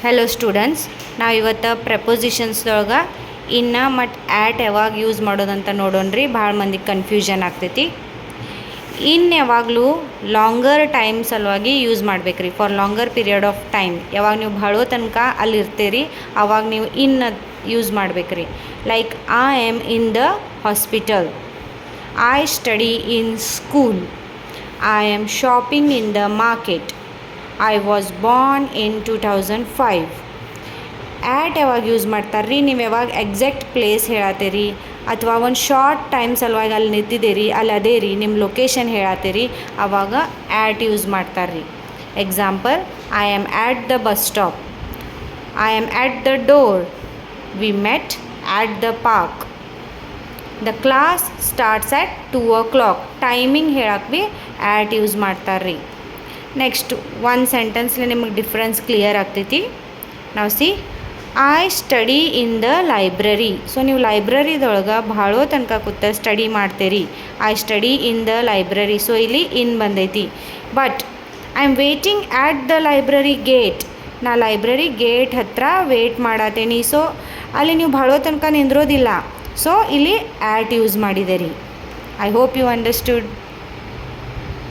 Hello students, ನಾವು ಇವತ್ತು ಪ್ರಪೋಸಿಷನ್ಸ್ದೊಳಗೆ ಇನ್ನ ಮತ್ತು ಆ್ಯಟ್ ಯಾವಾಗ ಯೂಸ್ ಮಾಡೋದಂತ ನೋಡೋಣ್ರಿ. ಭಾಳ ಮಂದಿಗೆ ಕನ್ಫ್ಯೂಷನ್ ಆಗ್ತೈತಿ. ಯಾವಾಗಲೂ ಲಾಂಗರ್ ಟೈಮ್ ಸಲುವಾಗಿ ಯೂಸ್ ಮಾಡ್ಬೇಕ್ರಿ. For longer period of time ಯಾವಾಗ ನೀವು ಭಾಳೋ ತನಕ ಅಲ್ಲಿರ್ತೀರಿ ಅವಾಗ ನೀವು ಯೂಸ್ ಮಾಡ್ಬೇಕ್ರಿ. Like I am in the hospital, I study in school, I am shopping in the market, I was born in 2005. At ಯಾವಾಗ ಯೂಸ್ ಮಾಡ್ತಾರೆ ರೀ? ನೀವು ಯಾವಾಗ ಎಕ್ಸಾಕ್ಟ್ ಪ್ಲೇಸ್ ಹೇಳತ್ತೀರಿ ಅಥವಾ ಒಂದು ಶಾರ್ಟ್ ಟೈಮ್ ಸಲುವಾಗಿ ಅಲ್ಲಿ ನಿಂತಿದ್ದೀರಿ, ಅಲ್ಲಿ ಅದೇ ರೀ ನಿಮ್ಮ ಲೊಕೇಶನ್ ಹೇಳತ್ತೀರಿ, ಆವಾಗ ಆ್ಯಟ್ ಯೂಸ್ ಮಾಡ್ತಾರೆ ರೀ. Example, I am at the bus stop, I am at the door, we met at the park, the class starts at 2 o'clock. Timing ಹೇಳಕ್ಕೆ ಭೀ ಆ್ಯಟ್ ಯೂಸ್ ಮಾಡ್ತಾರೆ ರೀ. ನೆಕ್ಸ್ಟ್ ಒಂದು ಸೆಂಟೆನ್ಸ್ಲಿ ನಿಮಗೆ ಡಿಫ್ರೆನ್ಸ್ ಕ್ಲಿಯರ್ ಆಗ್ತೈತಿ. ನಾವು I study in the library. So ನೀವು ಲೈಬ್ರರಿದೊಳಗೆ ಭಾಳೋ ತನಕ ಕೂತ ಸ್ಟಡಿ ಮಾಡ್ತೀರಿ. I study in the library. So ಇಲ್ಲಿ ಬಂದೈತಿ. But I am waiting at the library gate. ನಾ ಲೈಬ್ರರಿ ಗೇಟ್ ಹತ್ರ ವೇಟ್ ಮಾಡತ್ತೇನಿ. ಸೊ ಅಲ್ಲಿ ನೀವು ಭಾಳೋ ತನಕ ನಿಂದ್ರೋದಿಲ್ಲ. ಸೊ ಇಲ್ಲಿ ಆ್ಯಟ್ ಯೂಸ್ ಮಾಡಿದೆ ರೀ. I hope you understood.